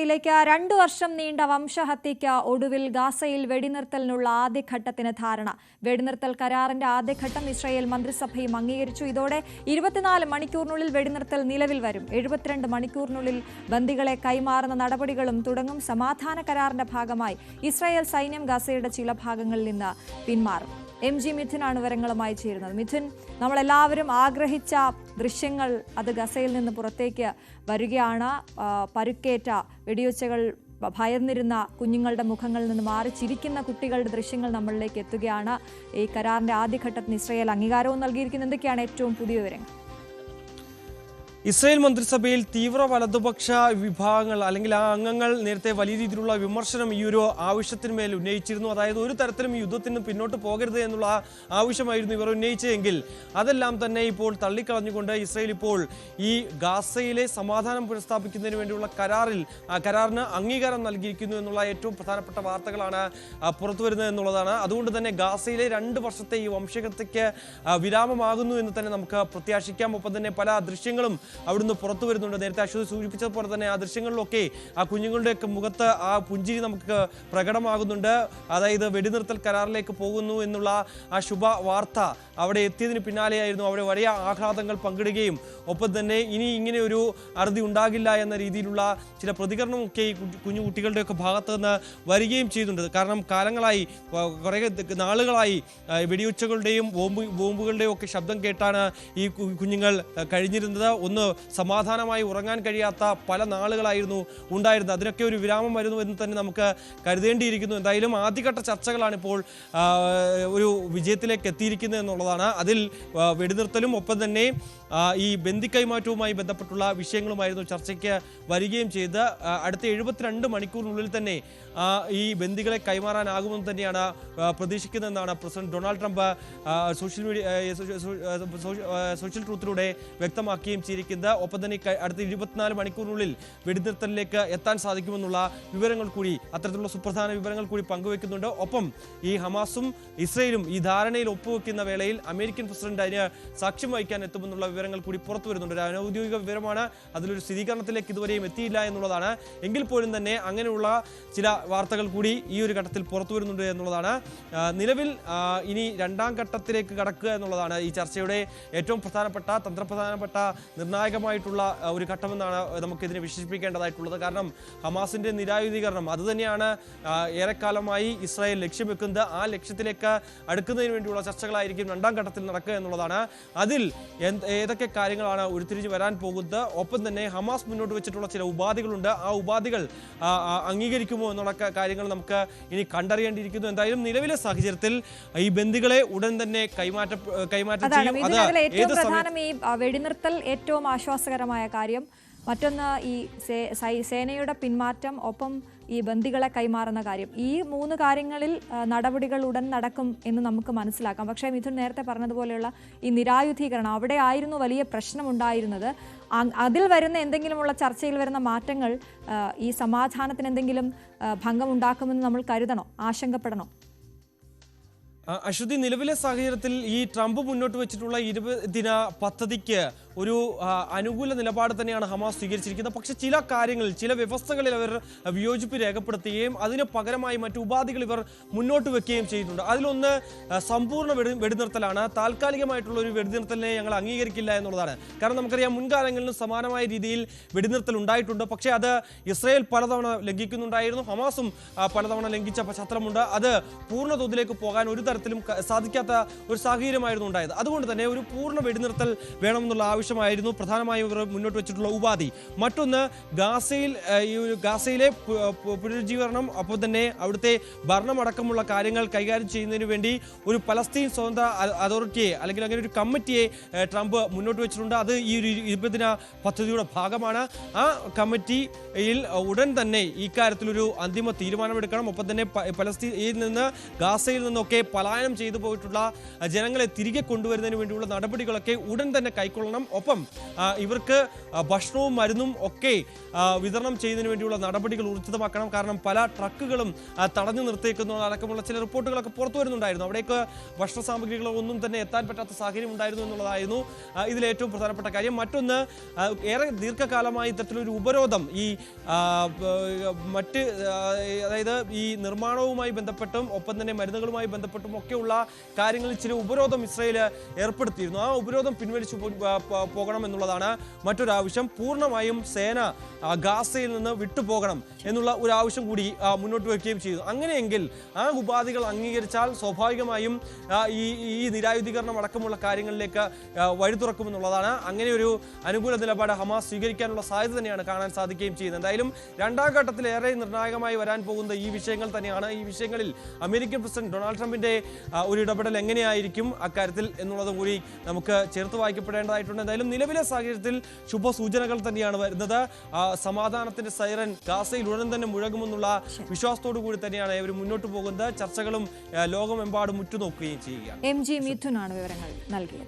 വാർത്തയിലേക്ക് 2 വർഷം നീണ്ട വംശഹത്യയ്ക്ക് ഒടുവിൽ ഗാസയിൽ വെടിനിർത്തലിനുള്ള ആദ്യഘട്ടത്തിന് ധാരണ. വെടിനിർത്തൽ കരാറിന്റെ ആദ്യഘട്ടം ഇസ്രായേൽ മന്ത്രിസഭയും അംഗീകരിച്ചു. ഇതോടെ 24 മണിക്കൂറിനുള്ളിൽ വെടിനിർത്തൽ നിലവിൽ വരും. 72 മണിക്കൂറിനുള്ളിൽ ബന്ദികളെ കൈമാറുന്ന നടപടികളും തുടങ്ങും. സമാധാന കരാറിന്റെ ഭാഗമായി ഇസ്രായേൽ സൈന്യം ഗാസയുടെ ചില ഭാഗങ്ങളിൽ നിന്ന് പിന്മാറും. MG മിഥുനാണ് വിവരങ്ങളുമായി ചേരുന്നത്. മിഥുൻ, നമ്മളെല്ലാവരും ആഗ്രഹിച്ച ദൃശ്യങ്ങൾ അത് ഗസയിൽ നിന്ന് പുറത്തേക്ക് വരികയാണ്. പരുക്കേറ്റ വെടിയൊച്ചകൾ, ഭയന്നിരുന്ന കുഞ്ഞുങ്ങളുടെ മുഖങ്ങളിൽ നിന്ന് മാറി ചിരിക്കുന്ന കുട്ടികളുടെ ദൃശ്യങ്ങൾ നമ്മളിലേക്ക് എത്തുകയാണ്. ഈ കരാറിന്റെ ആദ്യഘട്ടത്തിന് ഇസ്രായേൽ അംഗീകാരവും നൽകിയിരിക്കുന്നു. എന്തൊക്കെയാണ് ഏറ്റവും പുതിയ വിവരങ്ങൾ? ഇസ്രായേൽ മന്ത്രിസഭയിൽ തീവ്ര വലതുപക്ഷ വിഭാഗങ്ങൾ അല്ലെങ്കിൽ ആ അംഗങ്ങൾ നേരത്തെ വലിയ രീതിയിലുള്ള വിമർശനം ഈ ഒരു ആവശ്യത്തിന്മേൽ ഉന്നയിച്ചിരുന്നു. അതായത് ഒരു തരത്തിലും ഈ യുദ്ധത്തിന് പിന്നോട്ട് പോകരുത് എന്നുള്ള ആവശ്യമായിരുന്നു ഇവർ ഉന്നയിച്ചതെങ്കിൽ അതെല്ലാം തന്നെ ഇപ്പോൾ തള്ളിക്കളഞ്ഞുകൊണ്ട് ഇസ്രായേൽ ഇപ്പോൾ ഈ ഗാസയിലെ സമാധാനം പുനഃസ്ഥാപിക്കുന്നതിന് വേണ്ടിയുള്ള കരാറിന് അംഗീകാരം നൽകിയിരിക്കുന്നു എന്നുള്ള ഏറ്റവും പ്രധാനപ്പെട്ട വാർത്തകളാണ് പുറത്തു വരുന്നത് എന്നുള്ളതാണ്. അതുകൊണ്ട് തന്നെ ഗാസയിലെ 2 വർഷത്തെ ഈ വംശഹത്യയ്ക്ക് വിരാമമാകുന്നു എന്ന് തന്നെ നമുക്ക് പ്രത്യാശിക്കാം. ഒപ്പം തന്നെ പല ദൃശ്യങ്ങളും അവിടുന്ന് പുറത്തു വരുന്നുണ്ട്. നേരത്തെ അശ്വതി സൂചിപ്പിച്ചതുപോലെ തന്നെ ആ ദൃശ്യങ്ങളിലൊക്കെ ആ കുഞ്ഞുങ്ങളുടെയൊക്കെ മുഖത്ത് ആ പുഞ്ചിരി നമുക്ക് പ്രകടമാകുന്നുണ്ട്. അതായത് വെടിനിർത്തൽ കരാറിലേക്ക് പോകുന്നു എന്നുള്ള ആ ശുഭ വാർത്ത അവിടെ എത്തിയതിന് പിന്നാലെയായിരുന്നു അവിടെ വലിയ ആഹ്ലാദങ്ങൾ പങ്കിടുകയും ഒപ്പം തന്നെ ഇനി ഇങ്ങനെ ഒരു അറുതി ഉണ്ടാകില്ല എന്ന രീതിയിലുള്ള ചില പ്രതികരണമൊക്കെ ഈ കുഞ്ഞു കുട്ടികളുടെയൊക്കെ ഭാഗത്ത് നിന്ന് വരികയും ചെയ്യുന്നുണ്ട്. കാരണം കാലങ്ങളായി, കുറേ നാളുകളായി വെടിയുച്ചകളുടെയും ബോംബുകളുടെയും ഒക്കെ ശബ്ദം കേട്ടാണ് ഈ കുഞ്ഞുങ്ങൾ കഴിഞ്ഞിരുന്നത്. ഒന്ന് സമാധാനമായി ഉറങ്ങാൻ കഴിയാത്ത പല നാളുകളായിരുന്നു ഉണ്ടായിരുന്നത്. അതിനൊക്കെ ഒരു വിരാമം വരുന്നു എന്ന് തന്നെ നമുക്ക് കരുതേണ്ടിയിരിക്കുന്നു. എന്തായാലും ആദ്യഘട്ട ചർച്ചകളാണ് ഇപ്പോൾ ഒരു വിജയത്തിലേക്ക് എത്തിയിരിക്കുന്നത് എന്നുള്ളതാണ്. അതിൽ വെടിനിർത്തലും ഒപ്പം തന്നെ ഈ ബന്ദി കൈമാറ്റവുമായി ബന്ധപ്പെട്ടുള്ള വിഷയങ്ങളുമായിരുന്നു ചർച്ചയ്ക്ക് വരികയും ചെയ്ത് അടുത്ത 72 മണിക്കൂറിനുള്ളിൽ തന്നെ ഈ ബന്ദികളെ കൈമാറാനാകുമെന്ന് തന്നെയാണ് പ്രതീക്ഷിക്കുന്നതെന്നാണ് പ്രസിഡന്റ് ഡൊണാൾഡ് ട്രംപ് സോഷ്യൽ ട്രൂത്തിലൂടെ വ്യക്തമാക്കുകയും ചെയ്തിരിക്കുന്നത്. ഒപ്പം തന്നെ അടുത്ത 24 മണിക്കൂറിനുള്ളിൽ വെടിനിർത്തലിലേക്ക് എത്താൻ സാധിക്കുമെന്നുള്ള വിവരങ്ങൾ കൂടി, അത്തരത്തിലുള്ള സുപ്രധാന വിവരങ്ങൾ കൂടി പങ്കുവെക്കുന്നുണ്ട്. ഒപ്പം ഈ ഹമാസും ഇസ്രയേലും ഈ ധാരണയിൽ ഒപ്പുവെക്കുന്ന വേളയിൽ അമേരിക്കൻ പ്രസിഡന്റ് അതിന് സാക്ഷ്യം വഹിക്കാൻ എത്തുമെന്നുള്ള വിവരങ്ങൾ കൂടി പുറത്തു വരുന്നുണ്ട്. ഒരു അനൌദ്യോഗിക വിവരമാണ്, അതിലൊരു സ്ഥിരീകരണത്തിലേക്ക് ഇതുവരെയും എത്തിയില്ല എന്നുള്ളതാണ്. എങ്കിൽ പോലും തന്നെ അങ്ങനെയുള്ള ചില വാർത്തകൾ കൂടി ഈ ഒരു ഘട്ടത്തിൽ പുറത്തു വരുന്നുണ്ട് എന്നുള്ളതാണ്. നിലവിൽ ഇനി 2ാം ഘട്ടത്തിലേക്ക് കടക്കുക എന്നുള്ളതാണ് ഈ ചർച്ചയുടെ ഏറ്റവും പ്രധാനപ്പെട്ട തന്ത്രപ്രധാനപ്പെട്ട നിർണായകമായിട്ടുള്ള ഒരു ഘട്ടമെന്നാണ് നമുക്കിതിനെ വിശേഷിപ്പിക്കേണ്ടതായിട്ടുള്ളത്. കാരണം ഹമാസിന്റെ നിരായുധീകരണം അതുതന്നെയാണ് ഏറെക്കാലമായി ഇസ്രായേൽ ലക്ഷ്യം വെക്കുന്നത്. ആ ലക്ഷ്യത്തിലേക്ക് അടുക്കുന്നതിന് വേണ്ടിയുള്ള ചർച്ചകളായിരിക്കും 2ാം ഘട്ടത്തിൽ നടക്കുക എന്നുള്ളതാണ്. അതിൽ ഏതൊക്കെ കാര്യങ്ങളാണ് ഉരുത്തിരിഞ്ഞ് വരാൻ പോകുന്നത്, ഒപ്പം തന്നെ ഹമാസ് മുന്നോട്ട് വെച്ചിട്ടുള്ള ചില ഉപാധികളുണ്ട്, ആ ഉപാധികൾ അംഗീകരിക്കുമോ എന്നുള്ള കാര്യങ്ങൾ നമുക്ക് ഇനി കണ്ടറിയേണ്ടിയിരിക്കുന്നു. എന്തായാലും നിലവിലെ സാഹചര്യത്തിൽ ഈ ബന്ദികളെ ഉടൻ തന്നെ കൈമാറ്റം ചെയ്യും. ഈ വെടിനിർത്തൽ ഏറ്റവും ആശ്വാസകരമായ കാര്യം. മറ്റൊന്ന് ഈ സേനയുടെ പിന്മാറ്റം, ഒപ്പം ഈ ബന്ദികളെ കൈമാറുന്ന കാര്യം. ഈ 3 കാര്യങ്ങളിൽ നടപടികൾ ഉടൻ നടക്കും എന്ന് നമുക്ക് മനസ്സിലാക്കാം. പക്ഷേ മിഥുൻ നേരത്തെ പറഞ്ഞതുപോലെയുള്ള ഈ നിരായുധീകരണം, അവിടെ ആയിരുന്നു വലിയ പ്രശ്നമുണ്ടായിരുന്നത്. അതിൽ വരുന്ന എന്തെങ്കിലുമുള്ള ചർച്ചയിൽ വരുന്ന മാറ്റങ്ങൾ ഈ സമാധാനത്തിന് എന്തെങ്കിലും ഭംഗമുണ്ടാക്കുമെന്ന് നമ്മൾ കരുതണോ, ആശങ്കപ്പെടണോ? അശ്വതി, നിലവിലെ സാഹചര്യത്തിൽ ഈ ട്രംപ് മുന്നോട്ട് വെച്ചിട്ടുള്ള 20 ദിന പദ്ധതിക്ക് ഒരു അനുകൂല നിലപാട് തന്നെയാണ് ഹമാസ് സ്വീകരിച്ചിരിക്കുന്നത്. പക്ഷേ ചില കാര്യങ്ങളിൽ, ചില വ്യവസ്ഥകളിൽ അവർ വിയോജിപ്പ് രേഖപ്പെടുത്തുകയും അതിന് പകരമായി മറ്റു ഉപാധികൾ ഇവർ മുന്നോട്ട് വെക്കുകയും ചെയ്തിട്ടുണ്ട്. അതിലൊന്ന് സമ്പൂർണ്ണ വെടിനിർത്തലാണ്. താൽക്കാലികമായിട്ടുള്ള ഒരു വെടിനിർത്തലിനെ ഞങ്ങൾ അംഗീകരിക്കില്ല എന്നുള്ളതാണ്. കാരണം നമുക്കറിയാം, മുൻകാലങ്ങളിലും സമാനമായ രീതിയിൽ വെടിനിർത്തൽ ഉണ്ടായിട്ടുണ്ട്. പക്ഷേ അത് ഇസ്രായേൽ പലതവണ ലംഘിക്കുന്നുണ്ടായിരുന്നു, ഹമാസും പലതവണ ലംഘിച്ച പശ്ചാത്തലമുണ്ട്. അത് പൂർണ്ണ തോതിലേക്ക് പോകാൻ ഒരു തരത്തിലും സാധിക്കാത്ത ഒരു സാഹചര്യമായിരുന്നു ഉണ്ടായത്. അതുകൊണ്ട് തന്നെ ഒരു പൂർണ്ണ വെടിനിർത്തൽ വേണമെന്നുള്ള ആവശ്യമായിരുന്നു പ്രധാനമായും ഇവർ മുന്നോട്ട് വെച്ചിട്ടുള്ള ഉപാധി. മറ്റൊന്ന് ഗാസയിലെ പുനരുജ്ജീവനം, അപ്പോൾ തന്നെ അവിടുത്തെ ഭരണമടക്കമുള്ള കാര്യങ്ങൾ കൈകാര്യം ചെയ്യുന്നതിന് വേണ്ടി ഒരു പലസ്തീൻ സ്വതന്ത്ര അതോറിറ്റിയെ അല്ലെങ്കിൽ അങ്ങനെ ഒരു കമ്മിറ്റിയെ ട്രംപ് മുന്നോട്ട് വെച്ചിട്ടുണ്ട്. അത് ഈ ഒരു 20 ദിന പദ്ധതിയുടെ ഭാഗമാണ്. ആ കമ്മിറ്റിയിൽ ഉടൻ തന്നെ ഇക്കാര്യത്തിലൊരു അന്തിമ തീരുമാനമെടുക്കണം. ഒപ്പം തന്നെ പലസ്തീനിൽ നിന്ന്, ഗാസയിൽ നിന്നൊക്കെ പലായനം ചെയ്തു പോയിട്ടുള്ള ജനങ്ങളെ തിരികെ കൊണ്ടുവരുന്നതിന് വേണ്ടിയുള്ള നടപടികളൊക്കെ ഉടൻ തന്നെ കൈക്കൊള്ളണം. ഒപ്പം ഇവർക്ക് ഭക്ഷണവും മരുന്നും ഒക്കെ വിതരണം ചെയ്യുന്നതിന് വേണ്ടിയുള്ള നടപടികൾ ഊർജിതമാക്കണം. കാരണം പല ട്രക്കുകളും തടഞ്ഞു നിർത്തിയേക്കുന്നതടക്കമുള്ള ചില റിപ്പോർട്ടുകളൊക്കെ പുറത്തു വരുന്നുണ്ടായിരുന്നു. അവിടേക്ക് ഭക്ഷണ സാമഗ്രികളോ ഒന്നും തന്നെ എത്താൻ പറ്റാത്ത സാഹചര്യം ഉണ്ടായിരുന്നു എന്നുള്ളതായിരുന്നു ഇതിലേറ്റവും പ്രധാനപ്പെട്ട കാര്യം. മറ്റൊന്ന്, ഏറെ ദീർഘകാലമായി ഇത്തരത്തിലൊരു ഉപരോധം ഈ മറ്റ് അതായത് ഈ നിർമ്മാണവുമായി ബന്ധപ്പെട്ടും ഒപ്പം തന്നെ മരുന്നുകളുമായി ബന്ധപ്പെട്ടും ഒക്കെയുള്ള കാര്യങ്ങളിൽ ചില ഉപരോധം ഇസ്രായേൽ ഏർപ്പെടുത്തിയിരുന്നു. ആ ഉപരോധം പിൻവലിച്ചു പോകണം എന്നുള്ളതാണ് മറ്റൊരാവശ്യം. പൂർണ്ണമായും സേന ഗാസയിൽ നിന്ന് വിട്ടുപോകണം എന്നുള്ള ഒരു ആവശ്യം കൂടി മുന്നോട്ട് വയ്ക്കുകയും ചെയ്തു. അങ്ങനെയെങ്കിൽ ആ ഉപാധികൾ അംഗീകരിച്ചാൽ സ്വാഭാവികമായും ഈ നിരായുധീകരണം അടക്കമുള്ള കാര്യങ്ങളിലേക്ക് വഴി തുറക്കുമെന്നുള്ളതാണ്. അങ്ങനെ ഒരു അനുകൂല നിലപാട് ഹമാസ് സ്വീകരിക്കാനുള്ള സാധ്യത തന്നെയാണ് കാണാൻ സാധിക്കുകയും ചെയ്യുന്നത്. എന്തായാലും രണ്ടാം ഘട്ടത്തിൽ ഏറെ നിർണായകമായി വരാൻ പോകുന്ന ഈ വിഷയങ്ങൾ തന്നെയാണ്. ഈ വിഷയങ്ങളിൽ അമേരിക്കൻ പ്രസിഡന്റ് ഡൊണാൾഡ് ട്രംപിന്റെ ഒരു ഇടപെടൽ എങ്ങനെയായിരിക്കും അക്കാര്യത്തിൽ എന്നുള്ളത് കൂടി നമുക്ക് ചേർത്ത് വായിക്കപ്പെടേണ്ടതായിട്ടുണ്ട്. എന്തായാലും നിലവിലെ സാഹചര്യത്തിൽ ശുഭസൂചനകൾ തന്നെയാണ് വരുന്നത്. സമാധാനത്തിന്റെ സൈറൻ ഗാസയിൽ ഉടൻ തന്നെ മുഴങ്ങുമെന്നുള്ള വിശ്വാസത്തോടു കൂടി തന്നെയാണ് ഇവർ മുന്നോട്ട് പോകുന്നത്. ചർച്ചകളും ലോകമെമ്പാടും ഉറ്റുനോക്കുകയും ചെയ്യുകയാണ്. MG മിഥുനാണ് വിവരങ്ങൾ നൽകിയത്.